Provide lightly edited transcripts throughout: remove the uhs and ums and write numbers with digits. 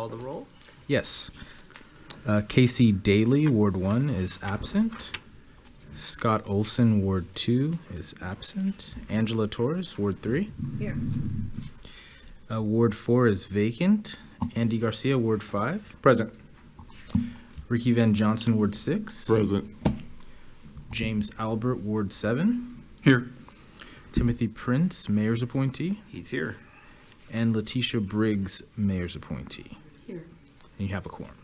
call the roll? Yes. Casey Daly, Ward 1, is absent. Scott Olson, Ward 2, is absent. Angela Torres, Ward 3. Here. Ward 4 is vacant. Andy Garcia, Ward 5. Present. Ricky Van Johnson, Ward 6. Present. James Albert, Ward 7. Here. Timothy Prince, Mayor's appointee. He's here. And Letitia Briggs, Mayor's appointee. Here. And you have a quorum.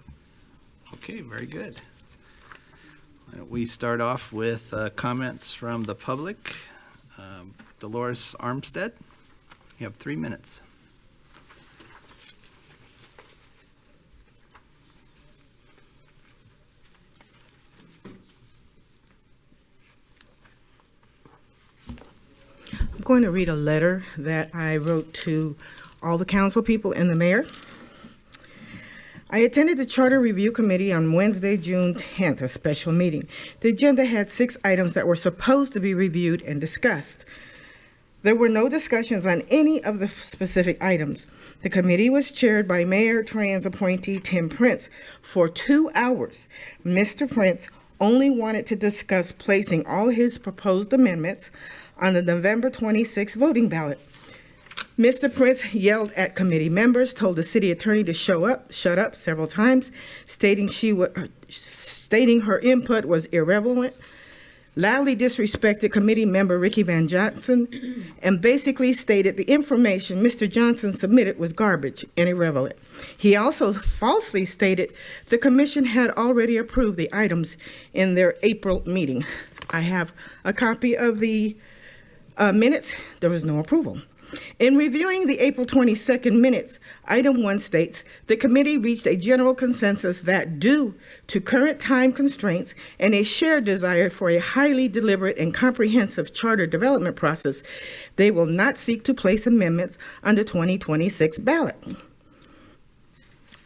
Okay, very good. Why don't we start off with comments from the public? Dolores Armstead, you have 3 minutes. I'm going to read a letter that I wrote to all the council people and the mayor. I attended the Charter Review Committee on Wednesday, June 10th, a special meeting. The agenda had 6 items that were supposed to be reviewed and discussed. There were no discussions on any of the specific items. The committee was chaired by Mayor Tran's appointee, Tim Prince, for 2 hours. Mr. Prince only wanted to discuss placing all his proposed amendments on the November 26th voting ballot. Mr. Prince yelled at committee members, told the city attorney to shut up several times, stating her input was irrelevant, loudly disrespected committee member Ricky Van Johnson, and basically stated the information Mr. Johnson submitted was garbage and irrelevant. He also falsely stated the commission had already approved the items in their April meeting. I have a copy of the minutes. There was no approval. In reviewing the April 22nd minutes, item 1 states, the committee reached a general consensus that due to current time constraints and a shared desire for a highly deliberate and comprehensive charter development process, they will not seek to place amendments on the 2026 ballot.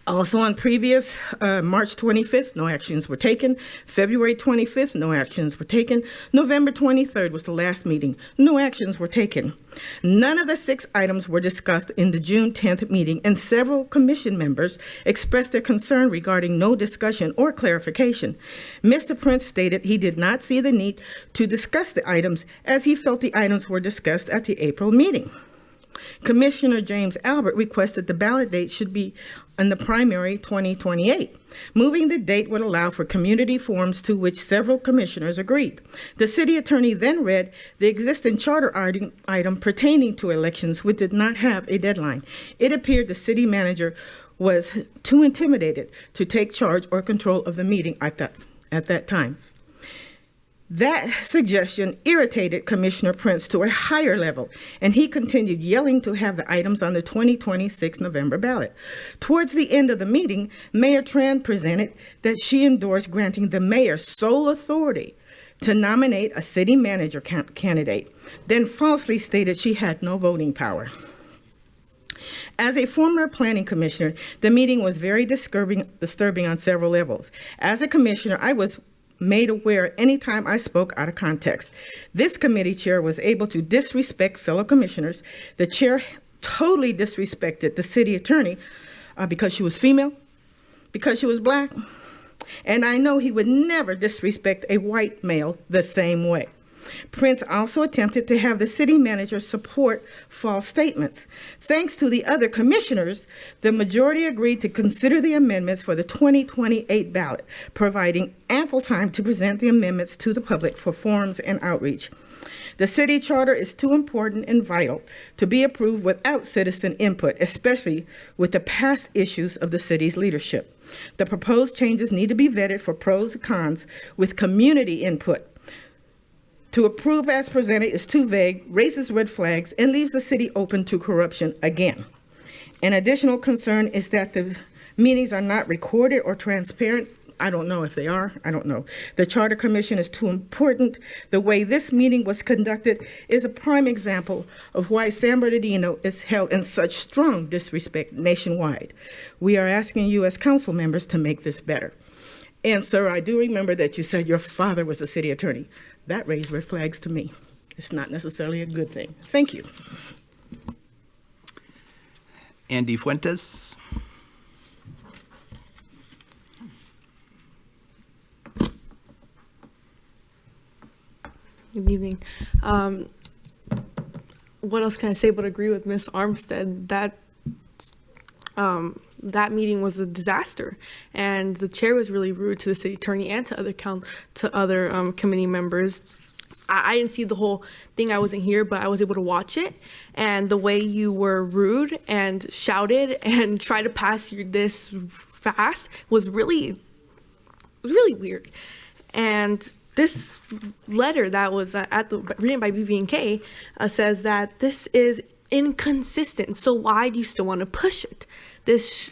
Also on previous March 25th, no actions were taken. February 25th, no actions were taken. November 23rd was the last meeting. No actions were taken. None of the 6 items were discussed in the June 10th meeting, and several commission members expressed their concern regarding no discussion or clarification. Mr. Prince stated he did not see the need to discuss the items as he felt the items were discussed at the April meeting. Commissioner James Albert requested the ballot date should be in the primary 2028. Moving the date would allow for community forums, to which several commissioners agreed. The city attorney then read the existing charter item pertaining to elections, which did not have a deadline. It appeared the city manager was too intimidated to take charge or control of the meeting at that time. That suggestion irritated Commissioner Prince to a higher level, and he continued yelling to have the items on the 2026 November ballot. Towards the end of the meeting, Mayor Tran presented that she endorsed granting the mayor sole authority to nominate a city manager candidate, then falsely stated she had no voting power. As a former planning commissioner, the meeting was very disturbing on several levels. As a commissioner, I was made aware anytime I spoke out of context. This committee chair was able to disrespect fellow commissioners. The chair totally disrespected the city attorney because she was female, because she was black, and I know he would never disrespect a white male the same way. Prince also attempted to have the city manager support false statements. Thanks to the other commissioners, the majority agreed to consider the amendments for the 2028 ballot, providing ample time to present the amendments to the public for forums and outreach. The city charter is too important and vital to be approved without citizen input, especially with the past issues of the city's leadership. The proposed changes need to be vetted for pros and cons with community input. To approve as presented is too vague, raises red flags, and leaves the city open to corruption again. An additional concern is that the meetings are not recorded or transparent. I don't know if they are. I don't know. The Charter Commission is too important. The way this meeting was conducted is a prime example of why San Bernardino is held in such strong disrespect nationwide. We are asking you as council members to make this better. And sir, I do remember that you said your father was a city attorney. That raised red flags to me. It's not necessarily a good thing. Thank you. Andy Fuentes. Good evening. What else can I say but agree with Ms. Armstead that that meeting was a disaster, and the chair was really rude to the city attorney and to other committee members. I didn't see the whole thing. I wasn't here, but I was able to watch it. And the way you were rude and shouted and tried to pass this fast was really weird. And this letter that was written by BB&K says that this is inconsistent. So why do you still want to push it? This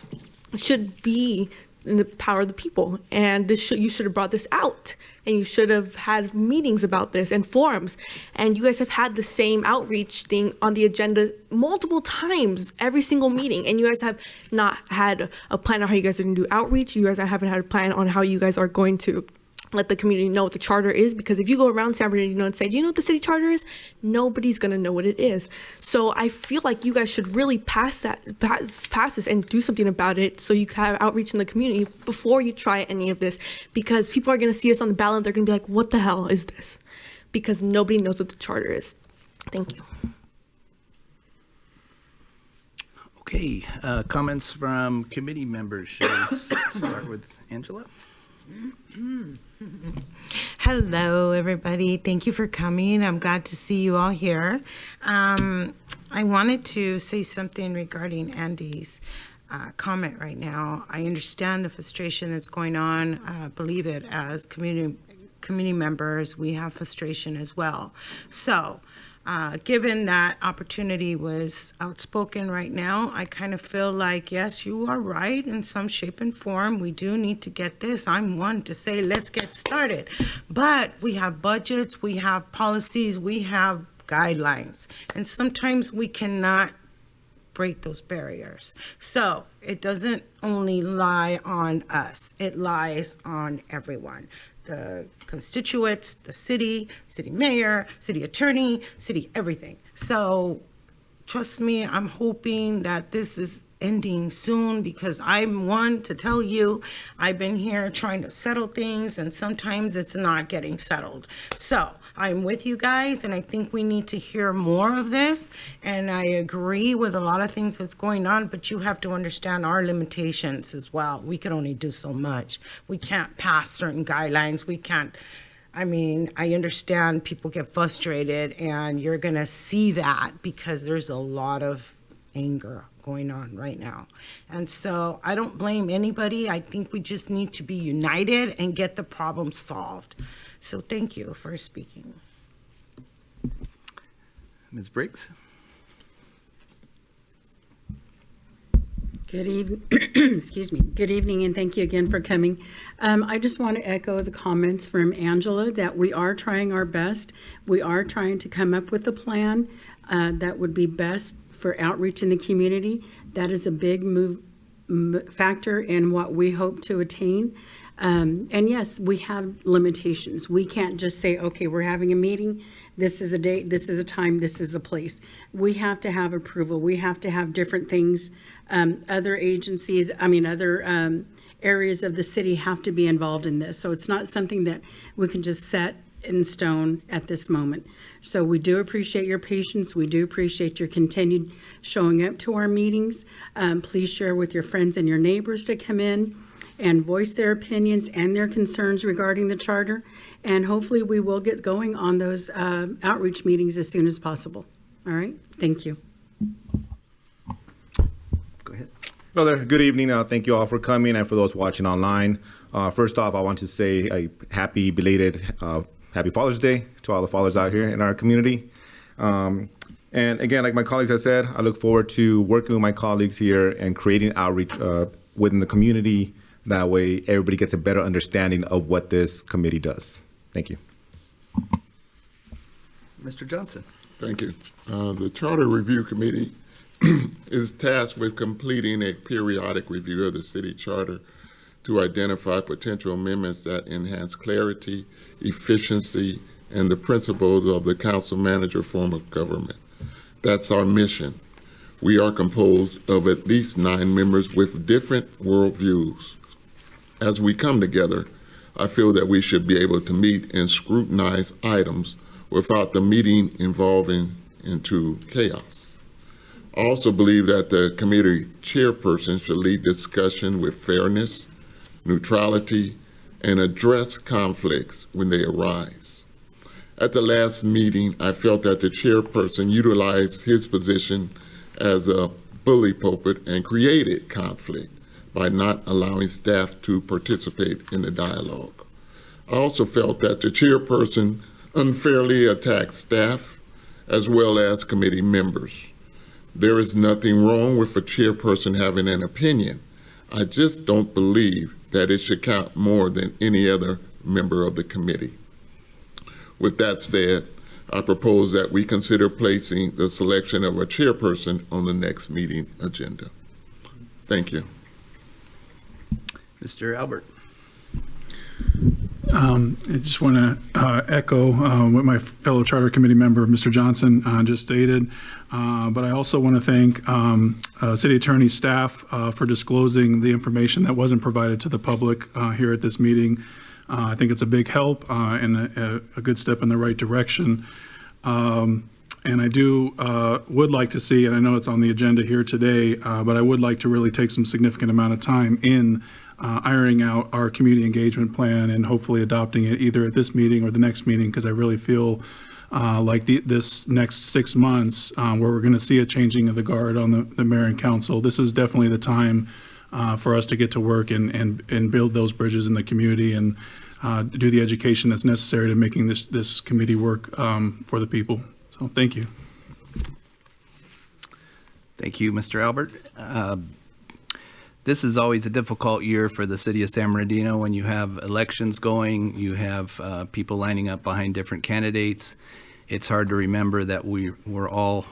should be in the power of the people, and you should have brought this out, and you should have had meetings about this and forums, and you guys have had the same outreach thing on the agenda multiple times every single meeting, and you guys have not had a plan on how you guys are going to do outreach. You guys haven't had a plan on how you guys are going to let the community know what the charter is, because if you go around San Bernardino and say, do you know what the city charter is? Nobody's going to know what it is. So I feel like you guys should really pass this and do something about it, so you can have outreach in the community before you try any of this, because people are going to see us on the ballot and they're going to be like, what the hell is this? Because nobody knows what the charter is. Thank you. Okay, comments from committee members. Shall we start with Angela? Hello, everybody. Thank you for coming. I'm glad to see you all here. I wanted to say something regarding Andy's comment right now. I understand the frustration that's going on. Believe it, as community members, we have frustration as well. So, given that opportunity was outspoken right now, I kind of feel like, yes, you are right in some shape and form. We do need to get this. I'm one to say, let's get started. But we have budgets, we have policies, we have guidelines. And sometimes we cannot break those barriers. So it doesn't only lie on us. It lies on everyone. The constituents, the city mayor, city attorney, city everything. So trust me, I'm hoping that this is ending soon, because I'm one to tell you, I've been here trying to settle things and sometimes it's not getting settled. So I'm with you guys, and I think we need to hear more of this. And I agree with a lot of things that's going on, but you have to understand our limitations as well. We can only do so much. We can't pass certain guidelines. We can't. I mean, I understand people get frustrated, and you're going to see that because there's a lot of anger going on right now. And so I don't blame anybody. I think we just need to be united and get the problem solved. So thank you for speaking. Ms. Briggs? Good evening, excuse me. Good evening, and thank you again for coming. I just want to echo the comments from Angela that we are trying our best. We are trying to come up with a plan that would be best for outreach in the community. That is a big factor in what we hope to attain. And yes, we have limitations. We can't just say, okay, we're having a meeting. This is a date, this is a time, this is a place. We have to have approval. We have to have different things. Other agencies, other areas of the city have to be involved in this. So it's not something that we can just set in stone at this moment. So we do appreciate your patience. We do appreciate your continued showing up to our meetings. Please share with your friends and your neighbors to come in and voice their opinions and their concerns regarding the charter. And hopefully we will get going on those outreach meetings as soon as possible. All right, thank you. Go ahead. Hello there. Good evening. Thank you all for coming, and for those watching online. First off, I want to say a happy belated Happy Father's Day to all the fathers out here in our community. And again, like my colleagues have said, I look forward to working with my colleagues here and creating outreach within the community. That way, everybody gets a better understanding of what this committee does. Thank you. Mr. Johnson? Thank you. The Charter Review Committee is tasked with completing a periodic review of the city charter to identify potential amendments that enhance clarity, efficiency, and the principles of the council manager form of government. That's our mission. We are composed of at least 9 members with different worldviews. As we come together, I feel that we should be able to meet and scrutinize items without the meeting evolving into chaos. I also believe that the committee chairperson should lead discussion with fairness, neutrality, and address conflicts when they arise. At the last meeting, I felt that the chairperson utilized his position as a bully pulpit and created conflict by not allowing staff to participate in the dialogue. I also felt that the chairperson unfairly attacked staff as well as committee members. There is nothing wrong with a chairperson having an opinion. I just don't believe that it should count more than any other member of the committee. With that said, I propose that we consider placing the selection of a chairperson on the next meeting agenda. Thank you. Mr. Albert. I just want to echo what my fellow Charter Committee member, Mr. Johnson, just stated. But I also want to thank City Attorney's staff for disclosing the information that wasn't provided to the public here at this meeting. I think it's a big help and a good step in the right direction. And I would like to see, and I know it's on the agenda here today, but I would like to really take some significant amount of time in ironing out our community engagement plan and hopefully adopting it either at this meeting or the next meeting, because I really feel like this next 6 months where we're going to see a changing of the guard on the mayor and council, this is definitely the time for us to get to work and build those bridges in the community and do the education that's necessary to making this committee work for the people. So thank you. Thank you, Mr. Albert. This is always a difficult year for the city of San Bernardino when you have elections going, you have people lining up behind different candidates. It's hard to remember that we're all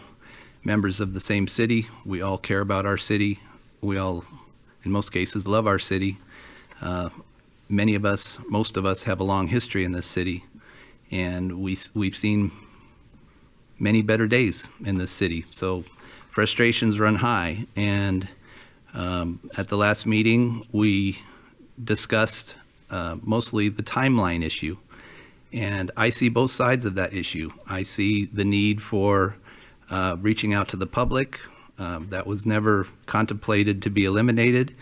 members of the same city. We all care about our city. We all, in most cases, love our city. Many of us, most of us, have a long history in this city, and we've seen many better days in this city. So frustrations run high, and at the last meeting, we discussed mostly the timeline issue, and I see both sides of that issue. I see the need for reaching out to the public. That was never contemplated to be eliminated.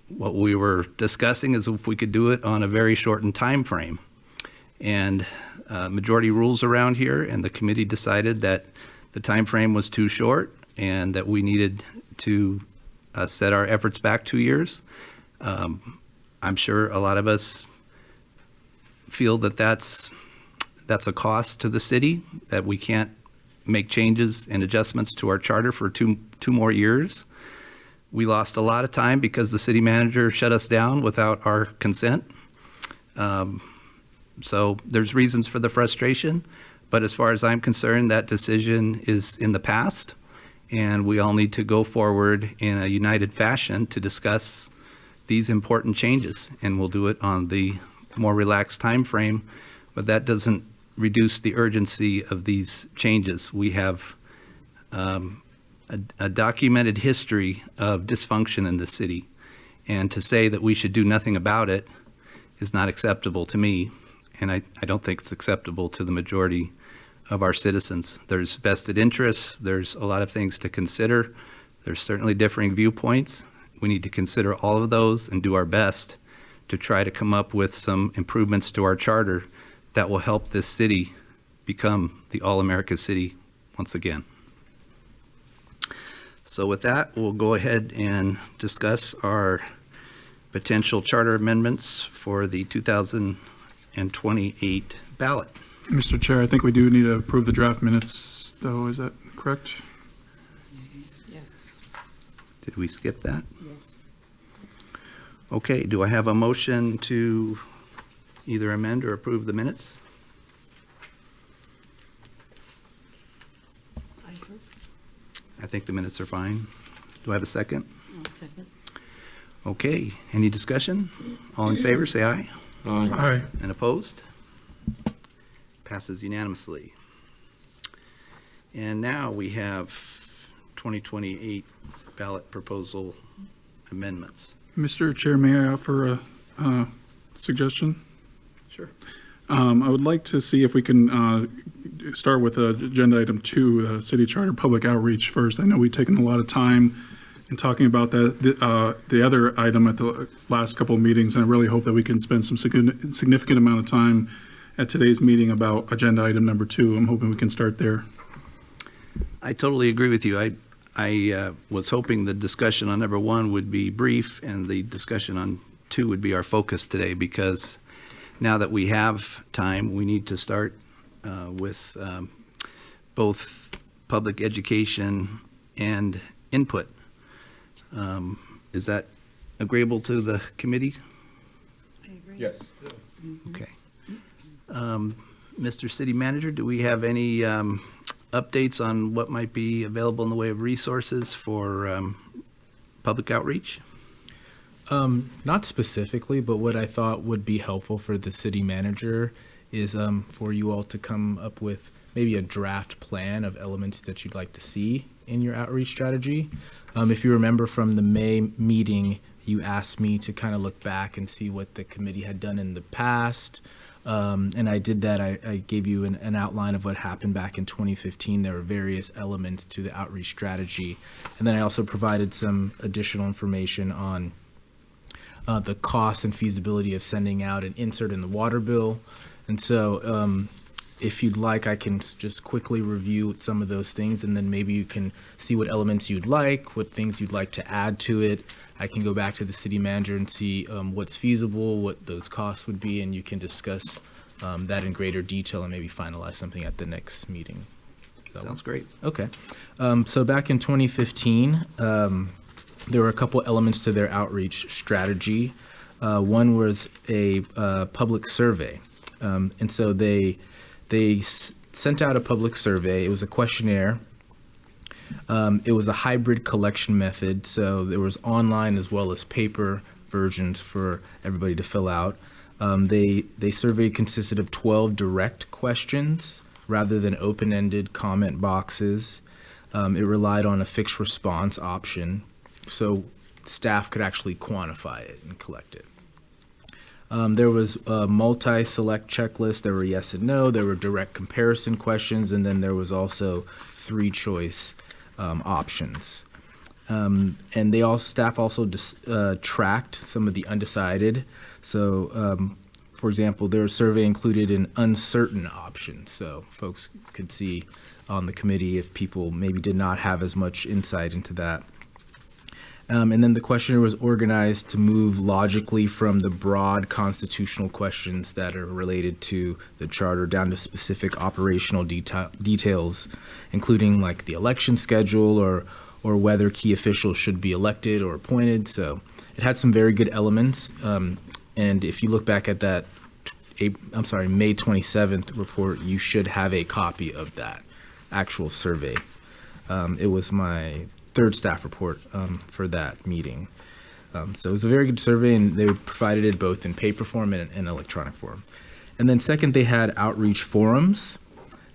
What we were discussing is if we could do it on a very shortened time frame. And majority rules around here, and the committee decided that the time frame was too short and that we needed to set our efforts back 2 years. I'm sure a lot of us feel that that's a cost to the city, that we can't make changes and adjustments to our charter for two more years. We lost a lot of time because the city manager shut us down without our consent. So there's reasons for the frustration, but as far as I'm concerned, that decision is in the past, and we all need to go forward in a united fashion to discuss these important changes, and we'll do it on the more relaxed time frame, but that doesn't reduce the urgency of these changes. We have a documented history of dysfunction in the city, and to say that we should do nothing about it is not acceptable to me, and I don't think it's acceptable to the majority of our citizens. There's vested interests, there's a lot of things to consider, there's certainly differing viewpoints. We need to consider all of those and do our best to try to come up with some improvements to our charter that will help this city become the all-America city once again. So with that, we'll go ahead and discuss our potential charter amendments for the 2028 ballot. Mr. Chair, I think we do need to approve the draft minutes, though. Is that correct? Yes. Did we skip that? Yes. Okay, do I have a motion to either amend or approve the minutes? I think the minutes are fine. Do I have a second? I'll second. Okay, any discussion? All in favor, say aye. Aye. And opposed? Passes unanimously. And now we have 2028 ballot proposal amendments. Mr. Chair, may I offer a suggestion? Sure. I would like to see if we can start with agenda item 2, city charter public outreach first. I know we've taken a lot of time in talking about the other item at the last couple of meetings, and I really hope that we can spend some significant amount of time at today's meeting about agenda item number 2. I'm hoping we can start there. I totally agree with you. I was hoping the discussion on number 1 would be brief and the discussion on 2 would be our focus today, because now that we have time, we need to start with both public education and input. Is that agreeable to the committee? Yes. Okay. Mr. City Manager, do we have any updates on what might be available in the way of resources for public outreach? Not specifically, but what I thought would be helpful for the city manager is for you all to come up with maybe a draft plan of elements that you'd like to see in your outreach strategy. If you remember from the May meeting, you asked me to kind of look back and see what the committee had done in the past. And I did that. I gave you an outline of what happened back in 2015. There were various elements to the outreach strategy. And then I also provided some additional information on the cost and feasibility of sending out an insert in the water bill. And so if you'd like, I can just quickly review some of those things, and then maybe you can see what elements you'd like, what things you'd like to add to it. I can go back to the city manager and see what's feasible, what those costs would be, and you can discuss that in greater detail and maybe finalize something at the next meeting. Sounds great. Okay. So back in 2015, there were a couple elements to their outreach strategy. One was a public survey. And so they sent out a public survey. It was a questionnaire. It was a hybrid collection method, so there was online as well as paper versions for everybody to fill out. They survey consisted of 12 direct questions rather than open-ended comment boxes. It relied on a fixed response option, so staff could actually quantify it and collect it. There was a multi-select checklist. There were yes and no. There were direct comparison questions, and then there was also 3 choice options. And staff also tracked some of the undecided. So, for example, their survey included an uncertain option, so folks could see on the committee if people maybe did not have as much insight into that. And then the questionnaire was organized to move logically from the broad constitutional questions that are related to the charter down to specific operational details, including like the election schedule or whether key officials should be elected or appointed. So it had some very good elements. And if you look back at that, May 27th report, you should have a copy of that actual survey. It was my 3rd staff report for that meeting. So it was a very good survey, and they provided it both in paper form and in electronic form. And then second, they had outreach forums.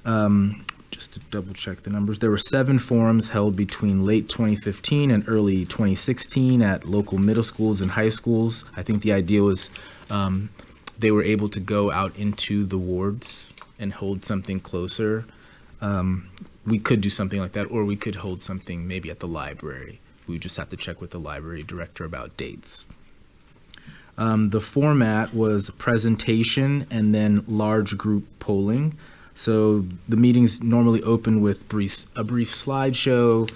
Just to double check the numbers, there were 7 forums held between late 2015 and early 2016 at local middle schools and high schools. I think the idea was they were able to go out into the wards and hold something closer. We could do something like that, or we could hold something maybe at the library. We just have to check with the library director about dates. The format was presentation and then large group polling. So the meetings normally open with a brief slideshow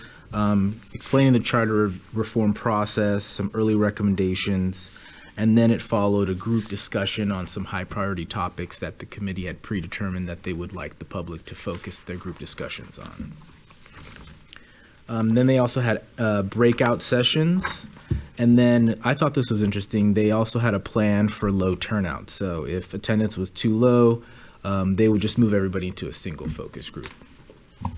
explaining the charter reform process, some early recommendations, and then it followed a group discussion on some high priority topics that the committee had predetermined that they would like the public to focus their group discussions on. Then they also had breakout sessions. And then I thought this was interesting. They also had a plan for low turnout. So if attendance was too low, they would just move everybody into a single focus group.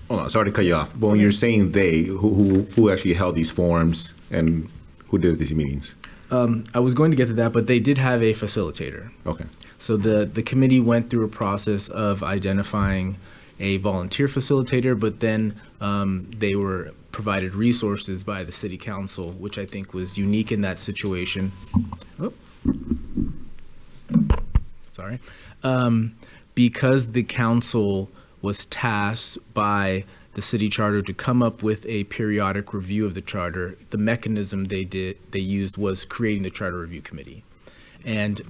Hold on, sorry to cut you off. But when you're saying they, who actually held these forums and who did these meetings? I was going to get to that, but they did have a facilitator. Okay. So the committee went through a process of identifying a volunteer facilitator, but then they were provided resources by the city council, which I think was unique in that situation. Oh. Sorry. Because the council was tasked by the city charter to come up with a periodic review of the charter. The mechanism they used was creating the charter review committee. And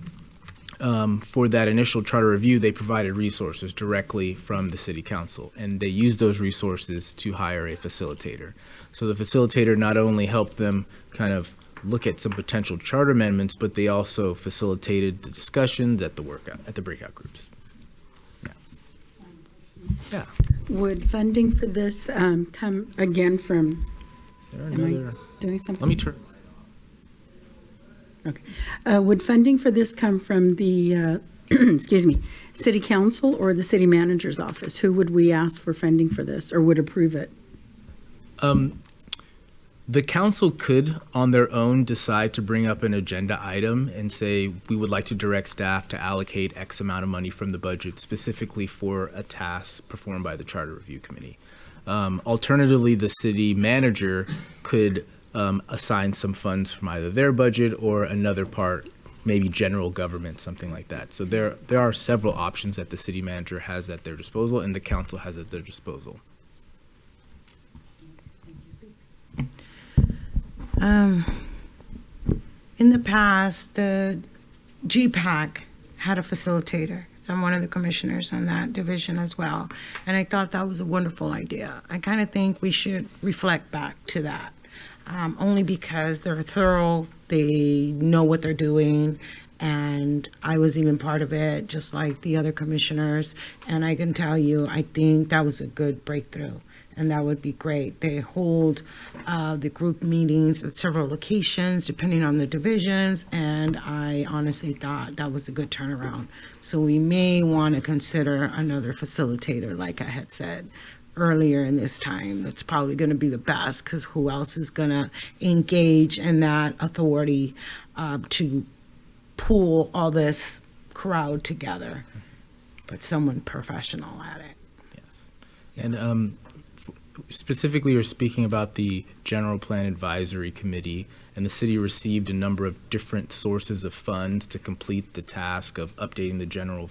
for that initial charter review, they provided resources directly from the city council, and they used those resources to hire a facilitator. So the facilitator not only helped them kind of look at some potential charter amendments, but they also facilitated the discussions at the breakout groups. Yeah. Would funding for this come again from, Is there am another? I doing something? Let me turn. Okay. Would funding for this come from the, excuse me, city council or the city manager's office? Who would we ask for funding for this or would approve it? The council could, on their own, decide to bring up an agenda item and say, we would like to direct staff to allocate X amount of money from the budget specifically for a task performed by the Charter Review Committee. Alternatively, the city manager could assign some funds from either their budget or another part, maybe general government, something like that. So there are several options that the city manager has at their disposal and the council has at their disposal. In the past, the GPAC had a facilitator. So I'm one of the commissioners on that division as well. And I thought that was a wonderful idea. I kind of think we should reflect back to that, only because they're thorough, they know what they're doing, and I was even part of it, just like the other commissioners. And I can tell you, I think that was a good breakthrough. And that would be great. They hold the group meetings at several locations, depending on the divisions, and I honestly thought that was a good turnaround. So we may want to consider another facilitator, like I had said earlier in this time. That's probably going to be the best, because who else is going to engage in that authority to pull all this crowd together, but someone professional at it. Yes. And specifically, you're speaking about the General Plan Advisory Committee, and the city received a number of different sources of funds to complete the task of updating the general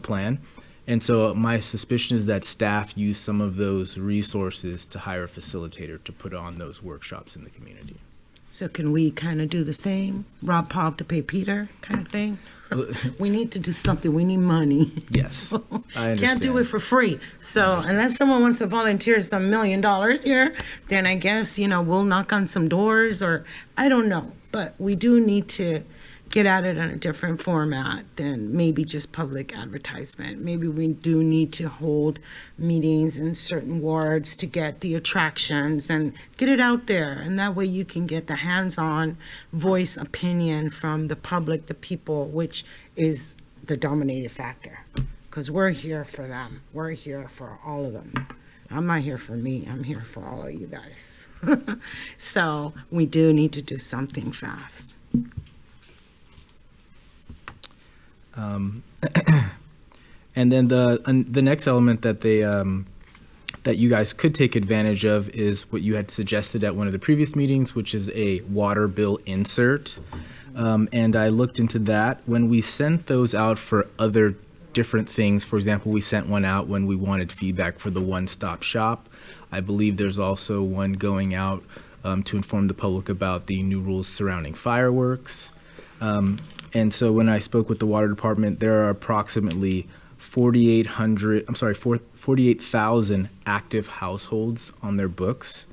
plan. And so my suspicion is that staff used some of those resources to hire a facilitator to put on those workshops in the community. So can we kind of do the same, rob Paul to pay Peter kind of thing? We need to do something, we need money. Yes, I understand. Can't do it for free. So unless someone wants to volunteer some $1 million here, then I guess, we'll knock on some doors, or I don't know. But we do need to get at it in a different format than maybe just public advertisement. Maybe we do need to hold meetings in certain wards to get the attractions and get it out there. And that way you can get the hands-on voice opinion from the public, the people, which is the dominating factor. Because we're here for them. We're here for all of them. I'm not here for me. I'm here for all of you guys. So we do need to do something fast. And then the next element that they that you guys could take advantage of is what you had suggested at one of the previous meetings, which is a water bill insert. And I looked into that. When we sent those out for other different things, for example, we sent one out when we wanted feedback for the one-stop shop. I believe there's also one going out to inform the public about the new rules surrounding fireworks. And so when I spoke with the water department, there are approximately 48,000 active households on their books.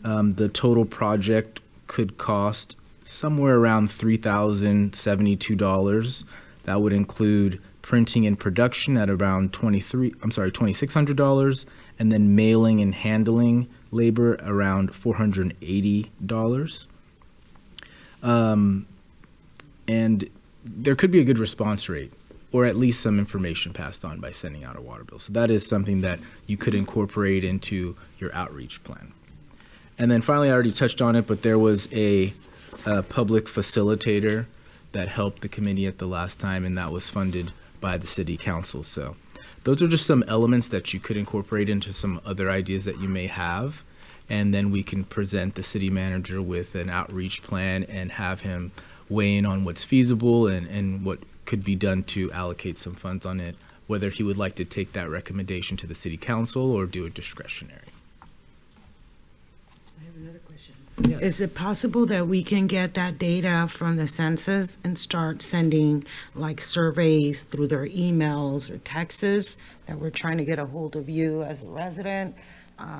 The total project could cost somewhere around $3,072. That would include printing and production at around $2,600, and then mailing and handling labor around $480. And there could be a good response rate, or at least some information passed on by sending out a water bill. So that is something that you could incorporate into your outreach plan. And then finally, I already touched on it, but there was a public facilitator that helped the committee at the last time, and that was funded by the city council. So those are just some elements that you could incorporate into some other ideas that you may have. And then we can present the city manager with an outreach plan and have him weigh in on what's feasible and what could be done to allocate some funds on it whether he would like to take that recommendation to the city council or do it discretionary. Is it possible that we can get that data from the census and start sending like surveys through their emails or texts that we're trying to get a hold of you as a resident?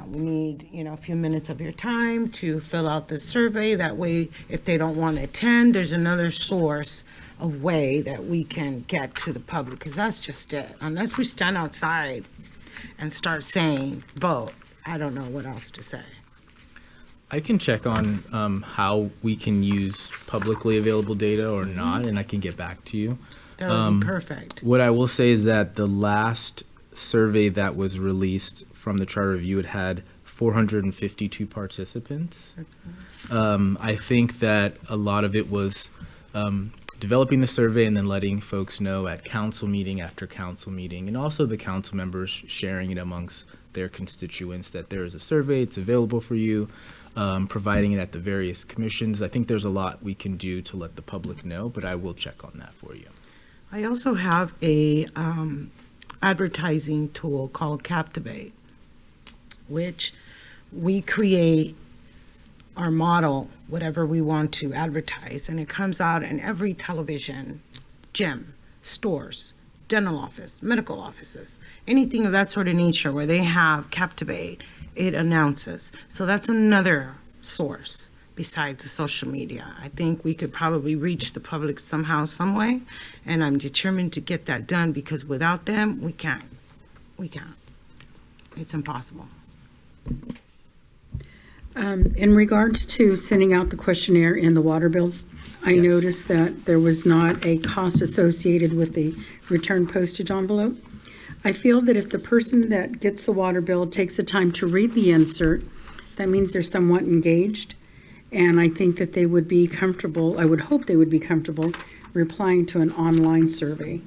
We need, a few minutes of your time to fill out the survey. That way, if they don't want to attend, there's another source of way that we can get to the public, because that's just it. Unless we stand outside and start saying, vote, I don't know what else to say. I can check on how we can use publicly available data or not, and I can get back to you. That would be perfect. What I will say is that the last survey that was released from the Charter Review, it had 452 participants. I think that a lot of it was developing the survey and then letting folks know at council meeting after council meeting, and also the council members sharing it amongst their constituents that there is a survey, it's available for you, providing it at the various commissions. I think there's a lot we can do to let the public know, but I will check on that for you. I also have a advertising tool called Captivate, which we create our model, whatever we want to advertise, and it comes out in every television, gym, stores, dental office, medical offices, anything of that sort of nature where they have Captivate, it announces. So that's another source besides the social media. I think we could probably reach the public somehow, some way, and I'm determined to get that done, because without them, we can't. It's impossible. In regards to sending out the questionnaire and the water bills, I noticed that there was not a cost associated with the return postage envelope. I feel that if the person that gets the water bill takes the time to read the insert, that means they're somewhat engaged. And I think that they would be comfortable, I would hope they would be comfortable replying to an online survey.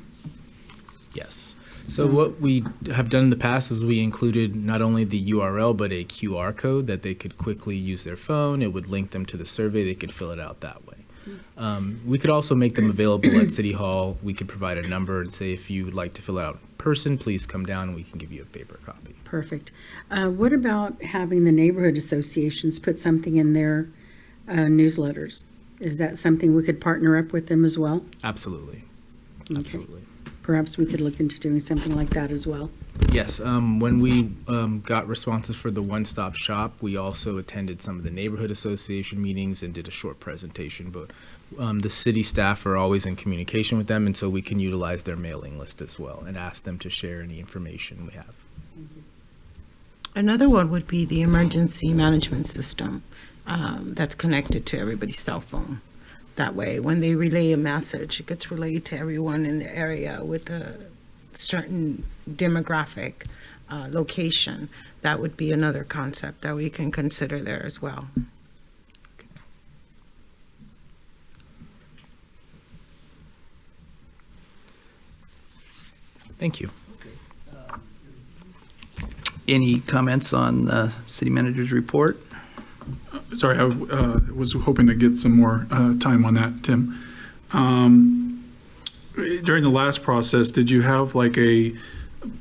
Yes. So what we have done in the past is we included not only the URL, but a QR code that they could quickly use their phone. It would link them to the survey. They could fill it out that way. We could also make them available at City Hall. We could provide a number and say, if you would like to fill it out in person, please come down and we can give you a paper copy. Perfect. What about having the neighborhood associations put something in their newsletters? Is that something we could partner up with them as well? Absolutely. Okay. Absolutely. Perhaps we could look into doing something like that as well. Yes, when we got responses for the one-stop shop, we also attended some of the neighborhood association meetings and did a short presentation, but the city staff are always in communication with them, and so we can utilize their mailing list as well and ask them to share any information we have. Another one would be the emergency management system that's connected to everybody's cell phone. That way, when they relay a message, it gets relayed to everyone in the area with a certain demographic location. That would be another concept that we can consider there as well. Thank you. Any comments on the city manager's report? Sorry, I was hoping to get some more time on that, Tim. During the last process, did you have like a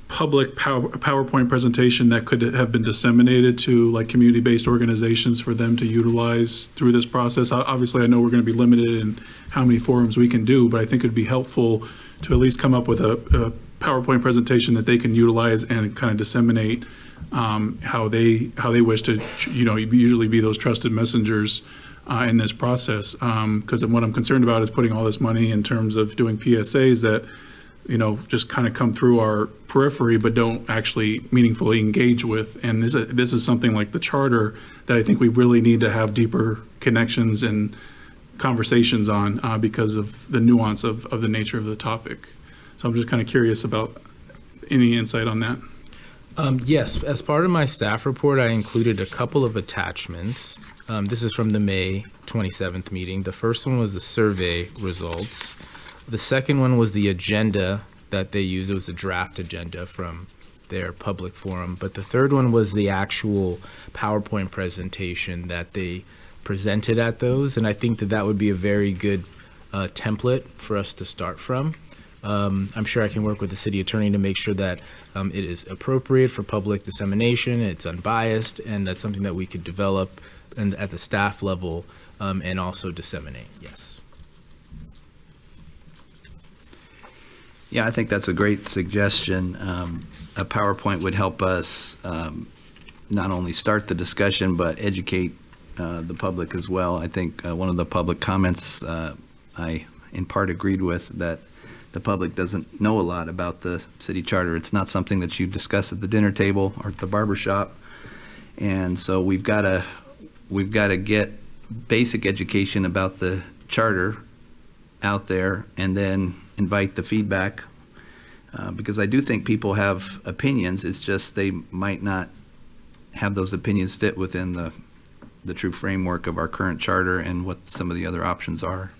public PowerPoint presentation that could have been disseminated to like community-based organizations for them to utilize through this process? Obviously, I know we're going to be limited in how many forums we can do, but I think it'd be helpful to at least come up with a PowerPoint presentation that they can utilize and kind of disseminate how they wish to, usually be those trusted messengers in this process. Because what I'm concerned about is putting all this money in terms of doing PSAs that, just kind of come through our periphery, but don't actually meaningfully engage with. And this is something like the charter that I think we really need to have deeper connections and conversations on because of the nuance of the nature of the topic. So I'm just kind of curious about any insight on that. Yes, as part of my staff report, I included a couple of attachments. This is from the May 27th meeting. The first one was the survey results. The second one was the agenda that they used. It was a draft agenda from their public forum. But the third one was the actual PowerPoint presentation that they presented at those. And I think that would be a very good template for us to start from. I'm sure I can work with the city attorney to make sure that it is appropriate for public dissemination, it's unbiased, and that's something that we could develop and at the staff level and also disseminate. Yes. Yeah, I think that's a great suggestion. A PowerPoint would help us not only start the discussion, but educate the public as well. I think one of the public comments I in part agreed with, that the public doesn't know a lot about the city charter. It's not something that you discuss at the dinner table or at the barber shop. And so we've got to get basic education about the charter out there and then invite the feedback. Because I do think people have opinions. It's just they might not have those opinions fit within the true framework of our current charter and what some of the other options are.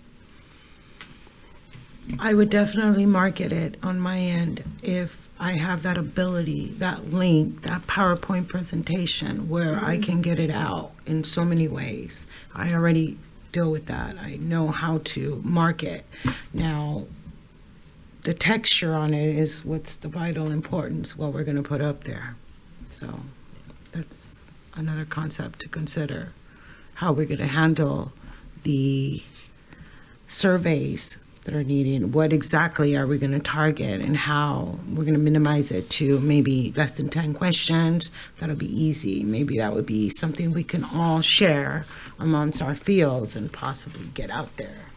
I would definitely market it on my end if I have that ability, that link, that PowerPoint presentation where I can get it out in so many ways. I already deal with that. I know how to market. Now, the texture on it is what's the vital importance, what we're going to put up there. So that's another concept to consider, how we're going to handle the surveys that are needed. What exactly are we going to target and how we're going to minimize it to maybe less than 10 questions. That'll be easy. Maybe that would be something we can all share amongst our fields and possibly get out there.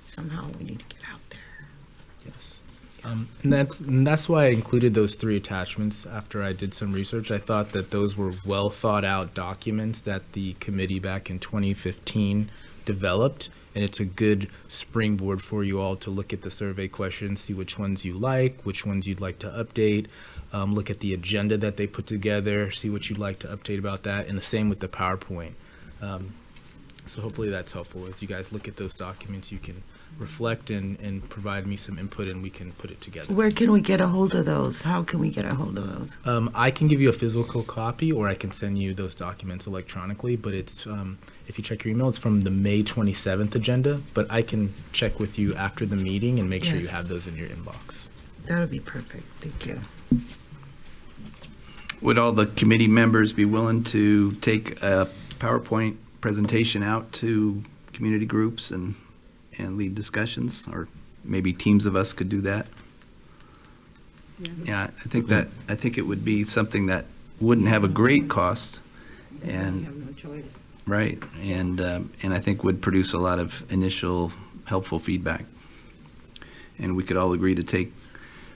Somehow we need to get out there. Yes. And that's why I included those 3 attachments after I did some research. I thought that those were well thought out documents that the committee back in 2015 developed. And it's a good springboard for you all to look at the survey questions, see which ones you like, which ones you'd like to update, look at the agenda that they put together, see what you'd like to update about that, and the same with the PowerPoint. So hopefully that's helpful. As you guys look at those documents, you can reflect and provide me some input and we can put it together. Where can we get a hold of those? How can we get a hold of those? I can give you a physical copy or I can send you those documents electronically, but it's if you check your email, it's from the May 27th agenda, but I can check with you after the meeting and make sure you Yes. have those in your inbox. That would be perfect. Thank you. Would all the committee members be willing to take a PowerPoint presentation out to community groups and lead discussions? Or maybe teams of us could do that? Yes. Yeah, I think it would be something that wouldn't have a great cost, and have no choice. right, and I think would produce a lot of initial helpful feedback, and we could all agree to take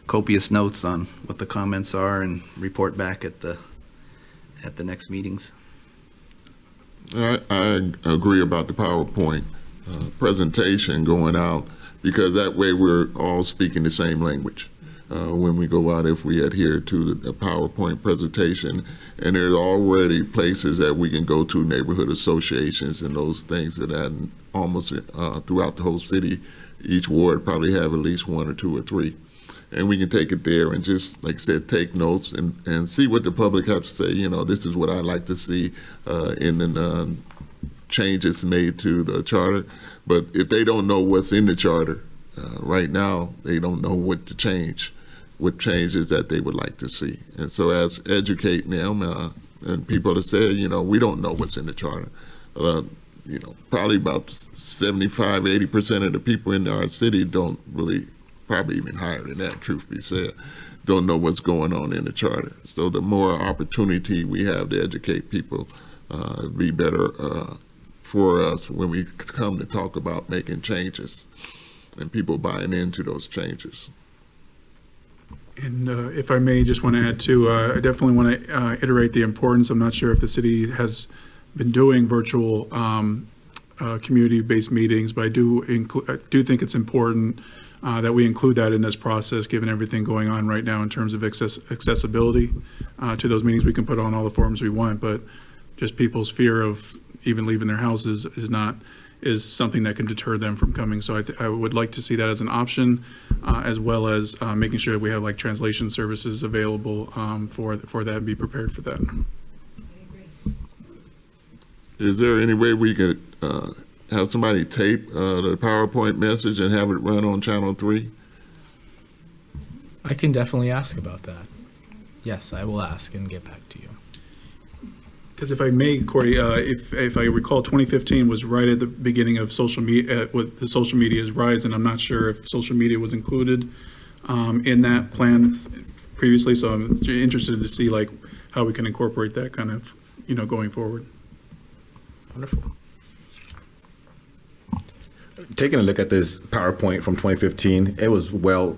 copious notes on what the comments are and report back at the next meetings. I agree about the PowerPoint presentation going out, because that way we're all speaking the same language. When we go out, if we adhere to the PowerPoint presentation, and there's already places that we can go to, neighborhood associations and those things that almost throughout the whole city, each ward probably have at least 1 or 2 or 3. And we can take it there and just, like I said, take notes and see what the public has to say. You know, this is what I'd like to see in the changes made to the charter. But if they don't know what's in the charter right now, they don't know what to change, what changes that they would like to see. And so as educating them and people that say, you know, we don't know what's in the charter. You know, probably about 75, 80% of the people in our city don't really, probably even higher than that, truth be said, don't know what's going on in the charter. So the more opportunity we have to educate people, be better for us when we come to talk about making changes and people buying into those changes. And if I may, just want to add too, I definitely want to iterate the importance. I'm not sure if the city has been doing virtual community-based meetings, but I do think it's important that we include that in this process, given everything going on right now in terms of accessibility to those meetings. We can put on all the forms we want, but just people's fear of even leaving their houses is something that can deter them from coming. So I would like to see that as an option, as well as making sure that we have like translation services available for that and be prepared for that. Is there any way we could have somebody tape the PowerPoint message and have it run on Channel 3? I can definitely ask about that. Yes, I will ask and get back to you. Because if I may, Corey, if I recall, 2015 was right at the beginning of social media, with the social media's rise, and I'm not sure if social media was included in that plan previously. So I'm interested to see like how we can incorporate that kind of, going forward. Wonderful. Taking a look at this PowerPoint from 2015, it was well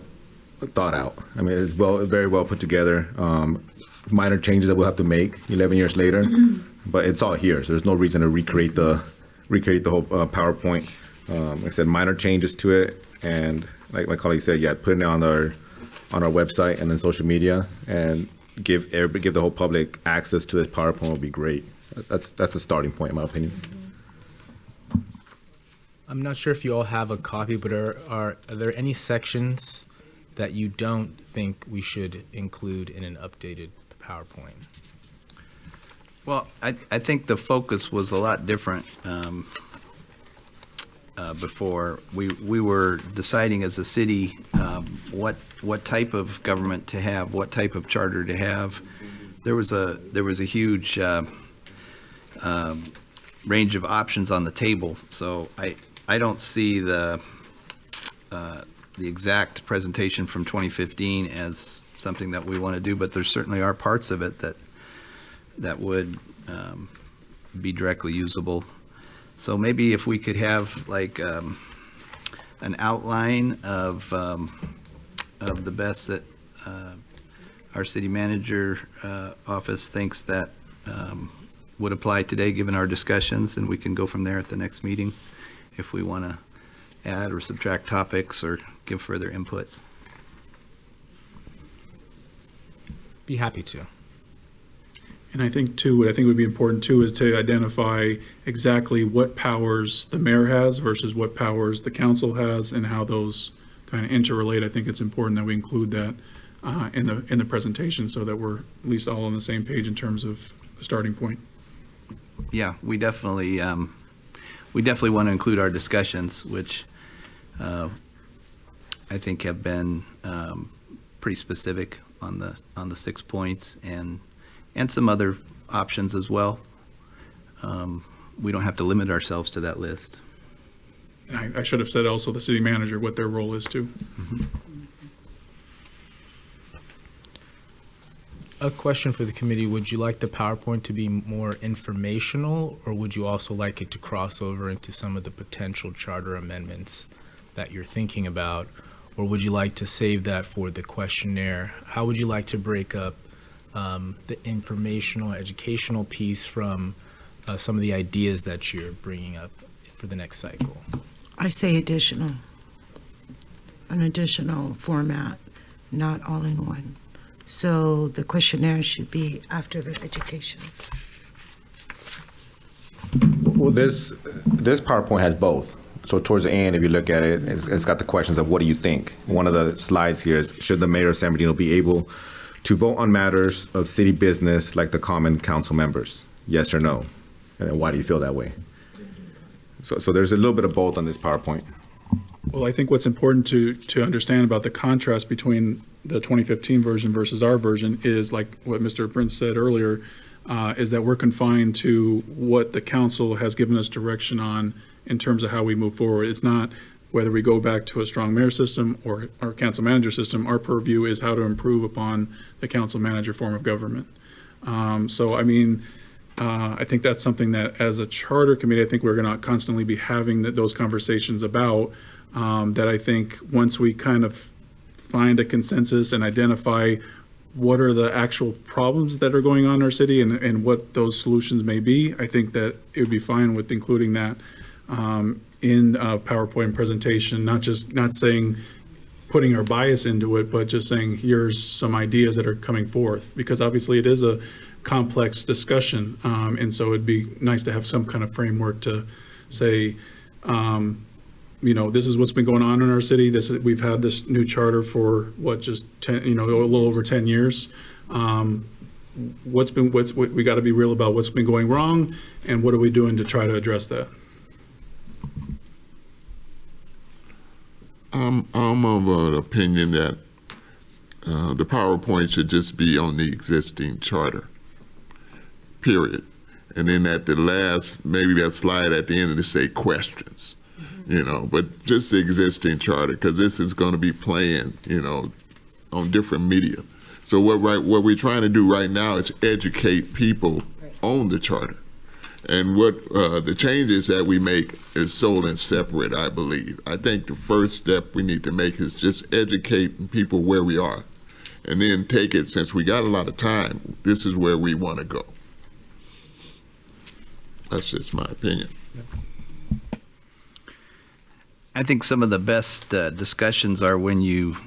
thought out. I mean, it's very well put together. Minor changes that we'll have to make 11 years later, but it's all here, so there's no reason to recreate the whole PowerPoint. Like I said, minor changes to it, and like my colleague said, putting it on our website and then social media, and give the whole public access to this PowerPoint would be great. That's a starting point, in my opinion. I'm not sure if you all have a copy, but are there any sections that you don't think we should include in an updated PowerPoint? Well, I think the focus was a lot different before. We were deciding as a city what type of government to have, what type of charter to have. There was a huge range of options on the table. So I don't see the exact presentation from 2015 as something that we want to do, but there certainly are parts of it that would be directly usable. So maybe if we could have like an outline of the best that our city manager office thinks that would apply today, given our discussions, and we can go from there at the next meeting if we want to add or subtract topics or give further input. Be happy to. And I think too, what I think would be important too is to identify exactly what powers the mayor has versus what powers the council has and how those kind of interrelate. I think it's important that we include that in the presentation so that we're at least all on the same page in terms of the starting point. Yeah, we definitely want to include our discussions, which I think have been pretty specific on the 6 points and some other options as well. We don't have to limit ourselves to that list. And I should have said also the city manager, what their role is too. A question for the committee: would you like the PowerPoint to be more informational, or would you also like it to cross over into some of the potential charter amendments that you're thinking about, or would you like to save that for the questionnaire? How would you like to break up the informational, educational piece from some of the ideas that you're bringing up for the next cycle? I say an additional format, not all in one. So the questionnaire should be after the education. Well, this PowerPoint has both. So towards the end, if you look at it, it's got the questions of what do you think? One of the slides here is, should the mayor of San Bernardino be able to vote on matters of city business like the common council members? Yes or no? And then why do you feel that way? So there's a little bit of both on this PowerPoint. Well, I think what's important to understand about the contrast between the 2015 version versus our version is, like what Mr. Prince said earlier, is that we're confined to what the council has given us direction on in terms of how we move forward. It's not whether we go back to a strong mayor system or our council manager system. Our purview is how to improve upon the council manager form of government. So, I mean, I think that's something that as a charter committee, I think we're going to constantly be having those conversations about, that I think once we kind of find a consensus and identify what are the actual problems that are going on in our city and what those solutions may be, I think that it would be fine with including that in a PowerPoint presentation, not saying putting our bias into it, but just saying here's some ideas that are coming forth, because obviously it is a complex discussion, and so it'd be nice to have some kind of framework to say, this is what's been going on in our city. We've had this new charter for just 10, a little over 10 years. We got to be real about what's been going wrong, and what are we doing to try to address that? I'm of an opinion that the PowerPoint should just be on the existing charter, period. And then at the last, maybe that slide at the end to say questions, but just the existing charter, because this is going to be playing, on different media. So what we're trying to do right now is educate people on the charter. And what the changes that we make is sold and separate, I believe. I think the first step we need to make is just educate people where we are. And then take it, since we got a lot of time, this is where we want to go. That's just my opinion. I think some of the best discussions are when you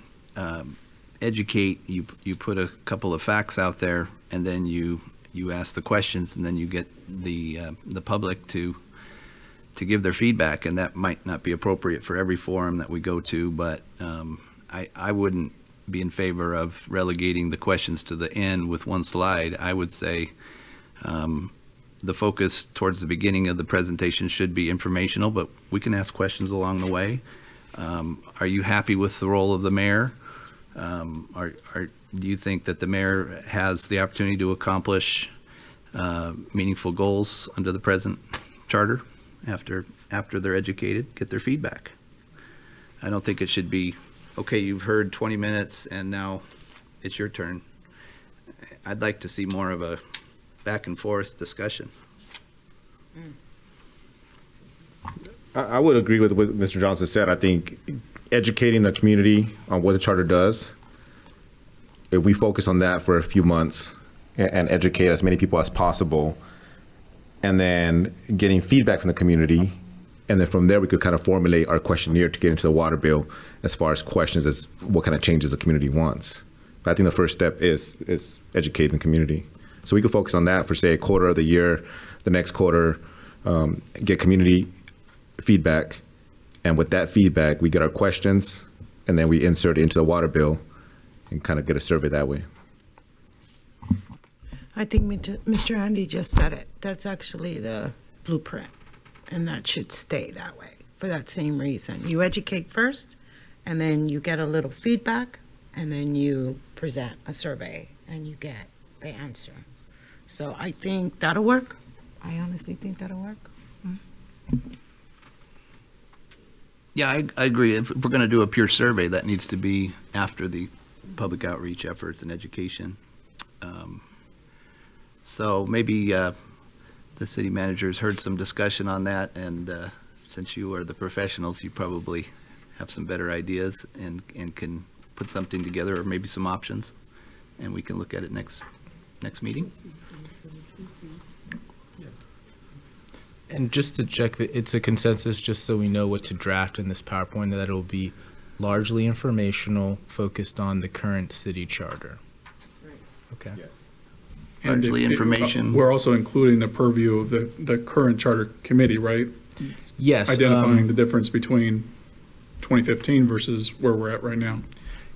educate, you put a couple of facts out there, and then you ask the questions, and then you get the public to give their feedback, and that might not be appropriate for every forum that we go to, but I wouldn't be in favor of relegating the questions to the end with one slide. I would say the focus towards the beginning of the presentation should be informational, but we can ask questions along the way. Are you happy with the role of the mayor? Do you think that the mayor has the opportunity to accomplish meaningful goals under the present charter after they're educated, get their feedback? I don't think it should be, okay, you've heard 20 minutes and now it's your turn. I'd like to see more of a back and forth discussion. I would agree with what Mr. Johnson said. I think educating the community on what the charter does, if we focus on that for a few months and educate as many people as possible, and then getting feedback from the community, and then from there we could kind of formulate our questionnaire to get into the water bill as far as questions as what kind of changes the community wants. But I think the first step is educating the community. So we could focus on that for, say, a quarter of the year, the next quarter, get community feedback, and with that feedback, we get our questions, and then we insert it into the water bill and kind of get a survey that way. I think Mr. Andy just said it. That's actually the blueprint, and that should stay that way for that same reason. You educate first, and then you get a little feedback, and then you present a survey, and you get the answer. So I think that'll work. I honestly think that'll work. Yeah, I agree. If we're going to do a pure survey, that needs to be after the public outreach efforts and education. So maybe the city manager's heard some discussion on that, and since you are the professionals, you probably have some better ideas and can put something together, or maybe some options, and we can look at it next meeting. And just to check that it's a consensus, just so we know what to draft in this PowerPoint, that it'll be largely informational, focused on the current city charter. Okay. Yes. Largely information. We're also including the purview of the current charter committee, right? Yes. Identifying the difference between 2015 versus where we're at right now.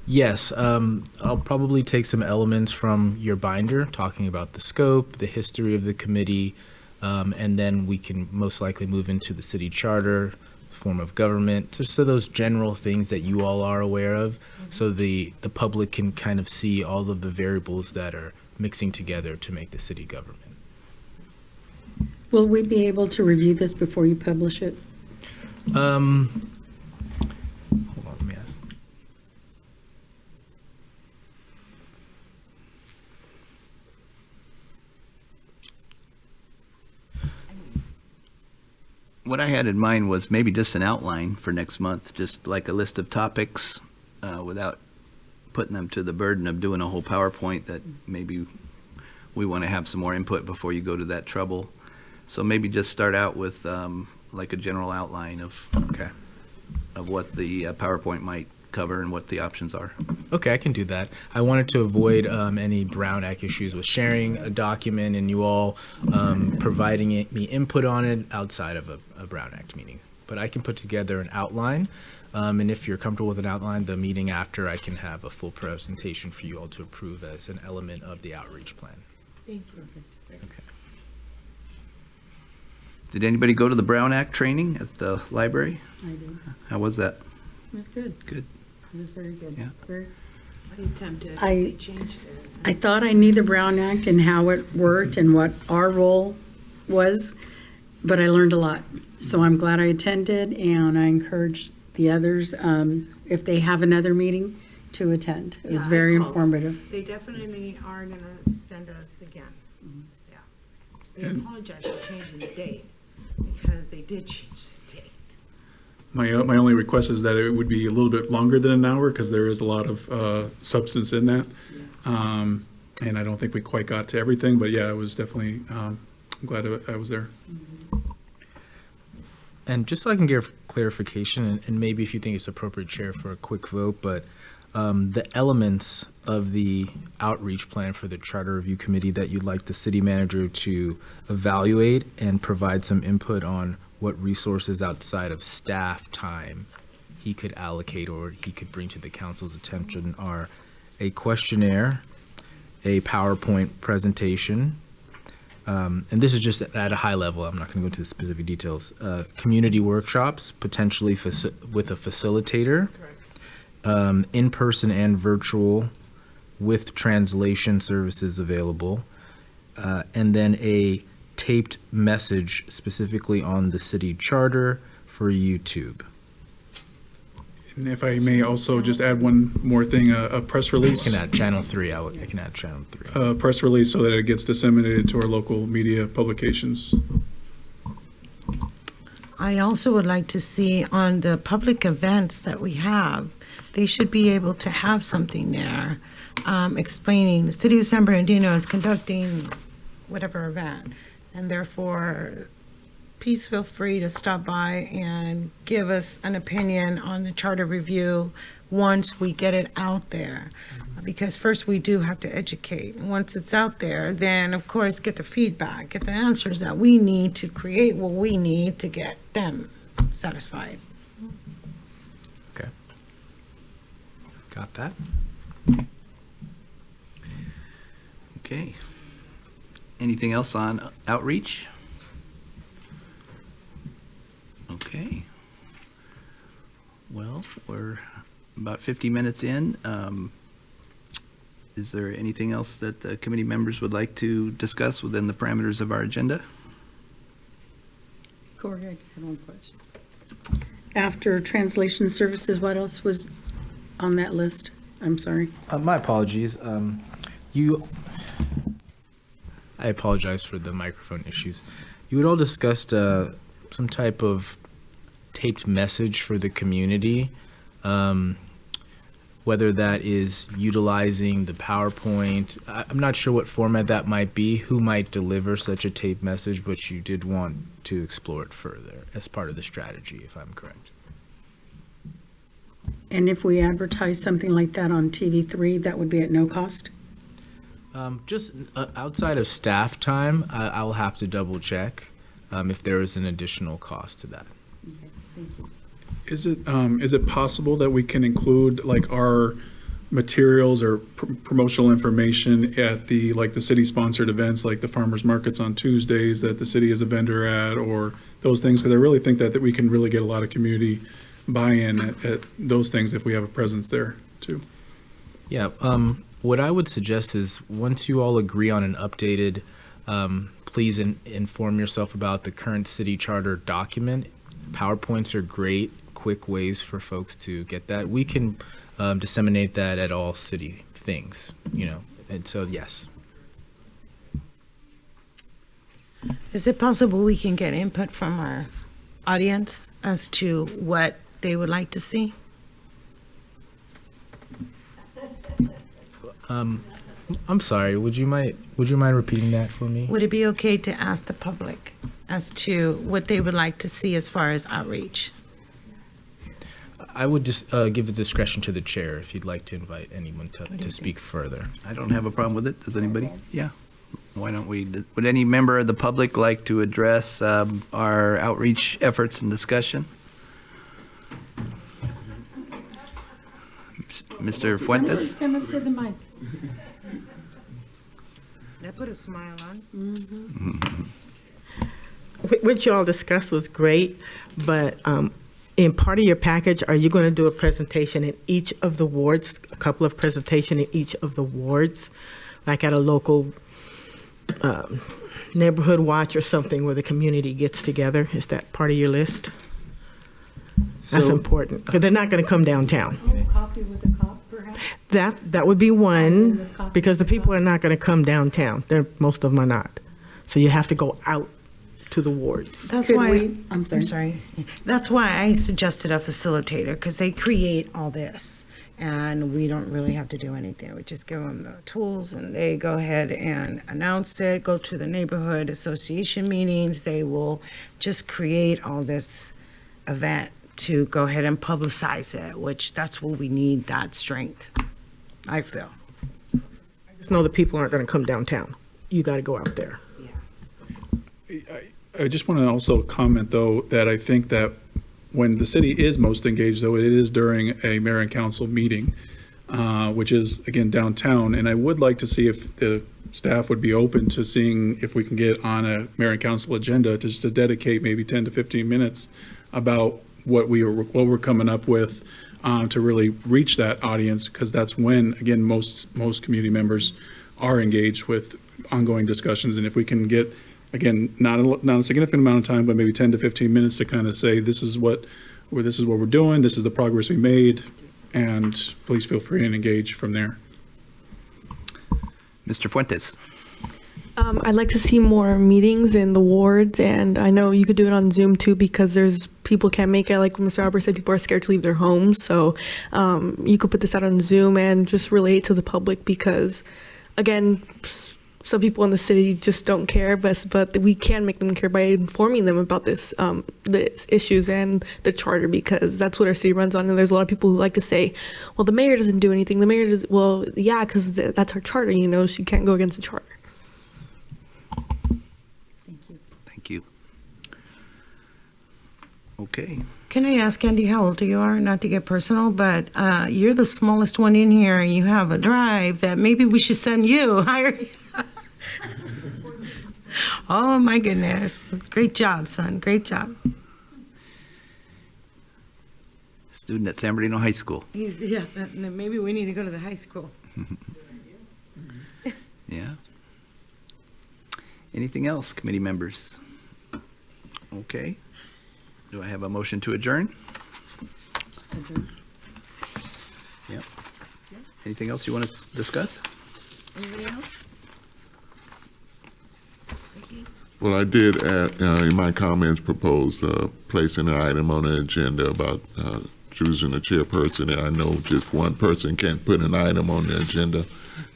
Yes, I'll probably take some elements from your binder, talking about the scope, the history of the committee, and then we can most likely move into the city charter, form of government, just so those general things that you all are aware of, so the public can kind of see all of the variables that are mixing together to make the city government. Will we be able to review this before you publish it? Hold on, let me ask. What I had in mind was maybe just an outline for next month, just like a list of topics, without putting them to the burden of doing a whole PowerPoint that maybe we want to have some more input before you go to that trouble. So maybe just start out with like a general outline of what the PowerPoint might cover and what the options are. Okay, I can do that. I wanted to avoid any Brown Act issues with sharing a document and you all providing me input on it outside of a Brown Act meeting. But I can put together an outline, and if you're comfortable with an outline, the meeting after I can have a full presentation for you all to approve as an element of the outreach plan. Thank you. Okay. Did anybody go to the Brown Act training at the library? I did. How was that? It was good. Good. It was very good. Yeah. Very, I thought I knew the Brown Act and how it worked and what our role was, but I learned a lot. So I'm glad I attended, and I encourage the others, if they have another meeting, to attend. It was very informative. They definitely are going to send us again. Yeah. They apologize for changing the date because they did change the date. My only request is that it would be a little bit longer than an hour because there is a lot of substance in that. And I don't think we quite got to everything, but yeah, it was definitely, I'm glad I was there. And just so I can give clarification, and maybe if you think it's appropriate, Chair, for a quick vote, but the elements of the outreach plan for the Charter Review Committee that you'd like the city manager to evaluate and provide some input on what resources outside of staff time he could allocate or he could bring to the council's attention are a questionnaire, a PowerPoint presentation, and this is just at a high level. I'm not going to go into the specific details. Community workshops, potentially with a facilitator, in-person and virtual with translation services available, and then a taped message specifically on the city charter for YouTube. And if I may also just add one more thing, a press release. I can add channel 3. I can add channel 3. A press release so that it gets disseminated to our local media publications. I also would like to see on the public events that we have, they should be able to have something there explaining the city of San Bernardino is conducting whatever event, and therefore please feel free to stop by and give us an opinion on the charter review once we get it out there. Because first we do have to educate. Once it's out there, then of course get the feedback, get the answers that we need to create what we need to get them satisfied. Okay. Got that? Okay. Anything else on outreach? Okay. Well, we're about 50 minutes in. Is there anything else that the committee members would like to discuss within the parameters of our agenda? Corey, I just had one question. After translation services, what else was on that list? I'm sorry. My apologies. I apologize for the microphone issues. You had all discussed some type of taped message for the community, whether that is utilizing the PowerPoint. I'm not sure what format that might be, who might deliver such a taped message, but you did want to explore it further as part of the strategy, if I'm correct. And if we advertise something like that on TV3, that would be at no cost? Just outside of staff time, I'll have to double check if there is an additional cost to that. Okay, thank you. Is it possible that we can include like our materials or promotional information at the city sponsored events, like the farmers markets on Tuesdays that the city is a vendor at, or those things? Because I really think that we can really get a lot of community buy-in at those things if we have a presence there too. Yeah. What I would suggest is once you all agree on an updated, please inform yourself about the current city charter document. PowerPoints are great, quick ways for folks to get that. We can disseminate that at all city things, and so yes. Is it possible we can get input from our audience as to what they would like to see? I'm sorry, would you mind repeating that for me? Would it be okay to ask the public as to what they would like to see as far as outreach? I would just give the discretion to the chair if you'd like to invite anyone to speak further. I don't have a problem with it. Does anybody? Yeah. Why don't we? Would any member of the public like to address our outreach efforts and discussion? Mr. Fuentes? Come up to the mic. That put a smile on. What y'all discussed was great, but in part of your package, are you going to do a presentation in each of the wards, a couple of presentation in each of the wards, like at a local neighborhood watch or something where the community gets together? Is that part of your list? That's So- important, because they're not going to come downtown. Coffee with a cop, perhaps? That would be one, because the people are not going to come downtown. Most of them are not. So you have to go out to the wards. That's Could why, we- I'm sorry. That's why I suggested a facilitator, because they create all this. And we don't really have to do anything. We just give them the tools and they go ahead and announce it, go to the neighborhood association meetings. They will just create all this event to go ahead and publicize it, which that's what we need, that strength, I feel. Just know the people aren't going to come downtown. You got to go out there. I just want to also comment, though, that I think that when the city is most engaged, though, it is during a mayor and council meeting, which is, again, downtown. And I would like to see if the staff would be open to seeing if we can get on a mayor and council agenda to just to dedicate maybe 10 to 15 minutes about what we're coming up with to really reach that audience, because that's when, again, most community members are engaged with ongoing discussions. And if we can get, again, not a significant amount of time, but maybe 10 to 15 minutes to kind of say, this is what we're doing, this is the progress we made, and please feel free and engage from there. Mr. Fuentes. I'd like to see more meetings in the wards, and I know you could do it on Zoom too, because there's people can't make it. Like Mr. Albert said, people are scared to leave their homes. So you could put this out on Zoom and just relay it to the public, because, again, some people in the city just don't care, but we can make them care by informing them about this issues and the charter, because that's what our city runs on. And there's a lot of people who like to say, well, the mayor doesn't do anything. The mayor does, well, yeah, because that's our charter, she can't go against the charter. Thank you. Okay. Can I ask, Andy, how old you are? Not to get personal, but you're the smallest one in here, and you have a drive that maybe we should send you. Hire you. Oh, my goodness. Great job, son. Great job. Student at San Bernardino High School. Maybe we need to go to the high school. Yeah. Anything else, committee members? Okay. Do I have a motion to adjourn? Yep. Anything else you want to discuss? Anybody else? Well, I did, in my comments, propose placing an item on the agenda about choosing a chairperson, and I know just one person can't put an item on the agenda,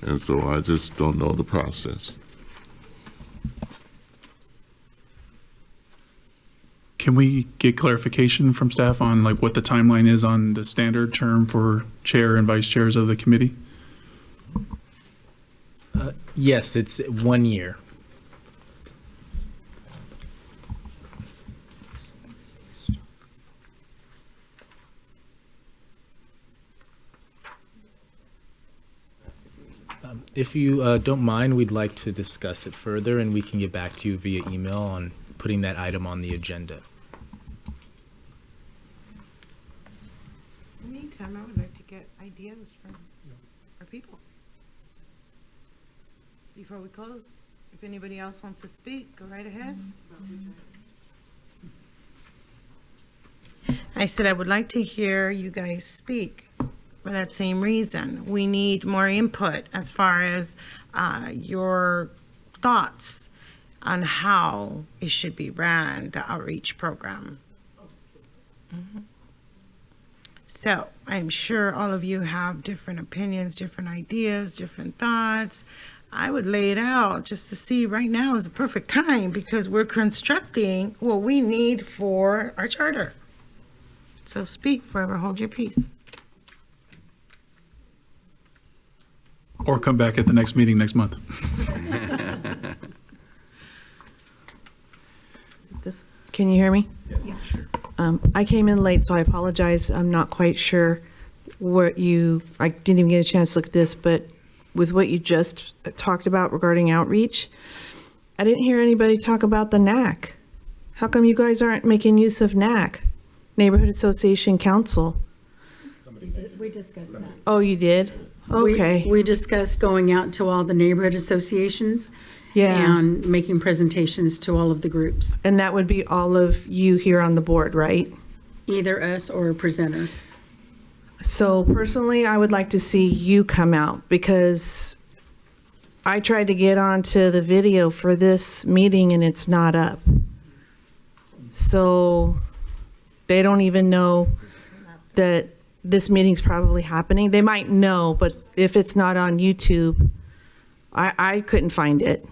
and so I just don't know the process. Can we get clarification from staff on like what the timeline is on the standard term for chair and vice chairs of the committee? Yes, it's 1 year. If you don't mind, we'd like to discuss it further, and we can get back to you via email on putting that item on the agenda. In the meantime, I would like to get ideas from our people. Before we close, if anybody else wants to speak, go right ahead. I said I would like to hear you guys speak for that same reason. We need more input as far as your thoughts on how it should be ran, the outreach program. So I'm sure all of you have different opinions, different ideas, different thoughts. I would lay it out just to see right now is the perfect time, because we're constructing what we need for our charter. So speak, forever hold your peace. Or come back at the next meeting next month? Can you hear me? Yes. I came in late, so I apologize. I'm not quite sure I didn't even get a chance to look at this, but with what you just talked about regarding outreach, I didn't hear anybody talk about the NAC. How come you guys aren't making use of NAC? Neighborhood Association Council. We discussed that. Oh, you did? Okay. We discussed going out to all the neighborhood associations Yeah. and making presentations to all of the groups, And that would be all of you here on the board, right? either us or a presenter. So personally, I would like to see you come out because I tried to get onto the video for this meeting and it's not up. So they don't even know that this meeting's probably happening. They might know, but if it's not on YouTube, I couldn't find it.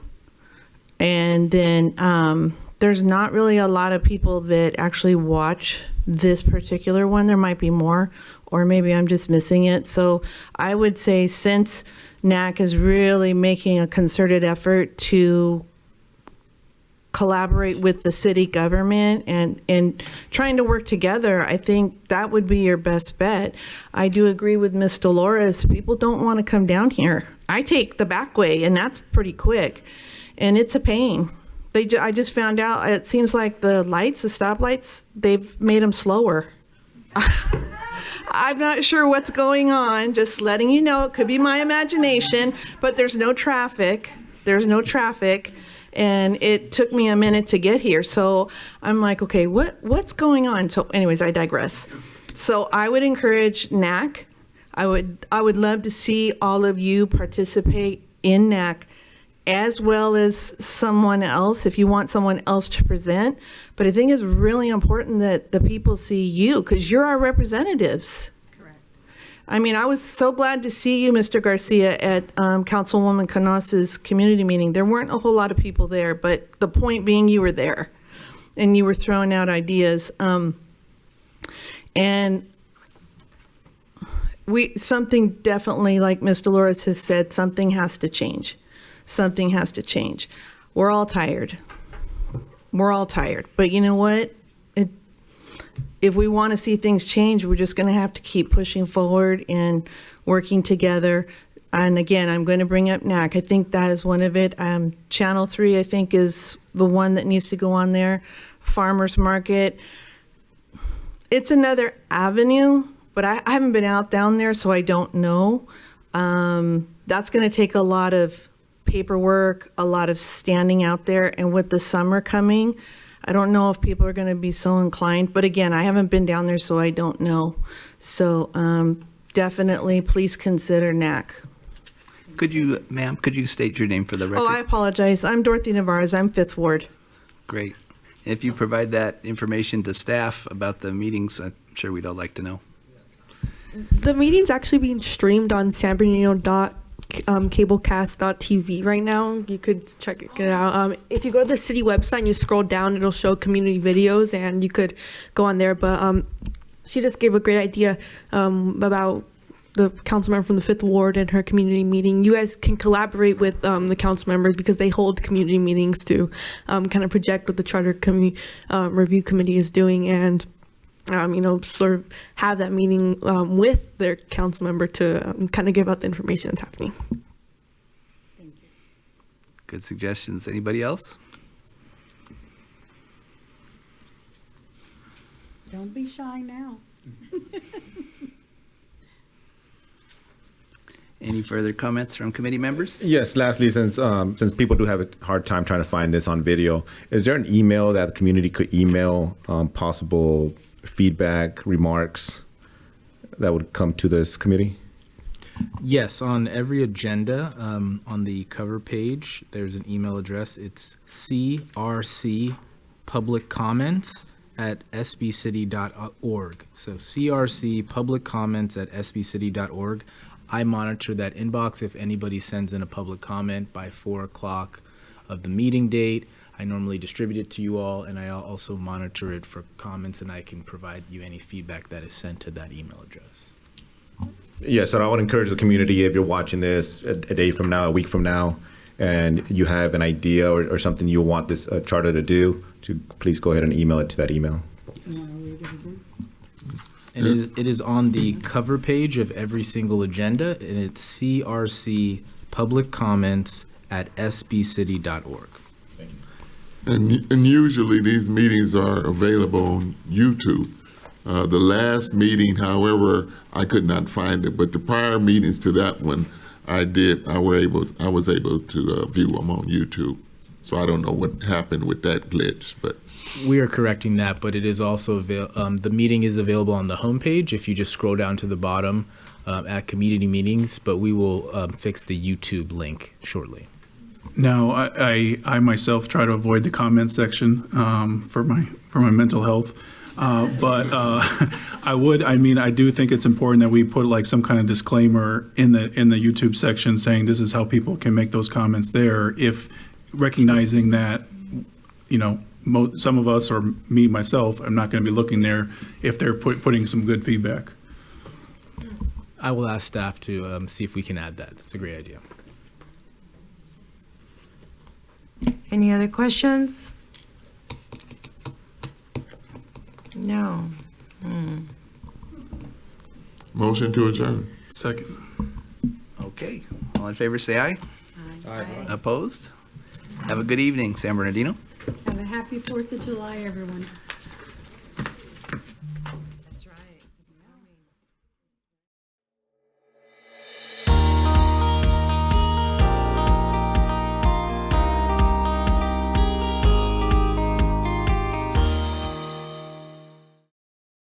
And then there's not really a lot of people that actually watch this particular one. There might be more, or maybe I'm just missing it. So I would say since NAC is really making a concerted effort to collaborate with the city government and trying to work together, I think that would be your best bet. I do agree with Ms. Dolores. People don't want to come down here. I take the back way, and that's pretty quick, and it's a pain. I just found out, it seems like the lights, the stoplights, they've made them slower. I'm not sure what's going on, just letting you know. It could be my imagination, but there's no traffic. There's no traffic. And it took me a minute to get here. So I'm like, okay, what's going on? So anyways, I digress. So I would encourage NAC. I would love to see all of you participate in NAC, as well as someone else, if you want someone else to present. But I think it's really important that the people see you, because you're our representatives. Correct. I mean, I was so glad to see you, Mr. Garcia, at Councilwoman Canas's community meeting. There weren't a whole lot of people there, but the point being you were there, and you were throwing out ideas. And something definitely, like Ms. Dolores has said, something has to change. Something has to change. We're all tired. We're all tired. But you know what? If we want to see things change, we're just going to have to keep pushing forward and working together. And again, I'm going to bring up NAC. I think that is one of it. Channel 3, I think, is the one that needs to go on there. Farmers Market. It's another avenue, but I haven't been out down there, so I don't know. That's going to take a lot of paperwork, a lot of standing out there, and with the summer coming, I don't know if people are going to be so inclined. But again, I haven't been down there, so I don't know. So definitely, please consider NAC. Ma'am, could you state your name for the record? Oh, I apologize. I'm Dorothy Navarez. I'm 5th Ward. Great. If you provide that information to staff about the meetings, I'm sure we'd all like to know. The meeting's actually being streamed on sanbernardino.cablecast.tv right now. You could check it out. If you go to the city website and you scroll down, it'll show community videos, and you could go on there. But she just gave a great idea about the council member from the 5th Ward and her community meeting. You guys can collaborate with the council members, because they hold community meetings to kind of project what the Charter Review Committee is doing, and sort of have that meeting with their council member to kind of give out the information that's happening. Thank you. Good suggestions. Anybody else? Don't be shy now. Any further comments from committee members? Yes, lastly, since people do have a hard time trying to find this on video, is there an email that the community could email possible feedback, remarks that would come to this committee? Yes, on every agenda, on the cover page, there's an email address. It's crcpubliccomments@sbcity.org. So crcpubliccomments@sbcity.org. I monitor that inbox. If anybody sends in a public comment by 4 o'clock of the meeting date, I normally distribute it to you all, and I also monitor it for comments, and I can provide you any feedback that is sent to that email address. Yeah, so I would encourage the community, if you're watching this a day from now, a week from now, and you have an idea or something you want this charter to do, to please go ahead and email it to that email. You want to read it again? It is on the cover page of every single agenda, and it's crcpubliccomments@sbcity.org. And usually these meetings are available on YouTube. The last meeting, however, I could not find it, but the prior meetings to that one, I was able to view them on YouTube. So I don't know what happened with that glitch, but We are correcting that, but it is also the meeting is available on the homepage if you just scroll down to the bottom at community meetings, but we will fix the YouTube link shortly. Now, I myself try to avoid the comment section for my mental health. But I do think it's important that we put like some kind of disclaimer in the YouTube section saying this is how people can make those comments there, if recognizing that, you know, some of us or me, myself, I'm not going to be looking there if they're putting some good feedback. I will ask staff to see if we can add that. That's a great idea. Any other questions? No. motion to adjourn. Second. Okay, all in favor, say aye. Aye. Opposed? Have a good evening, San Bernardino. Have a happy 4th of July, everyone.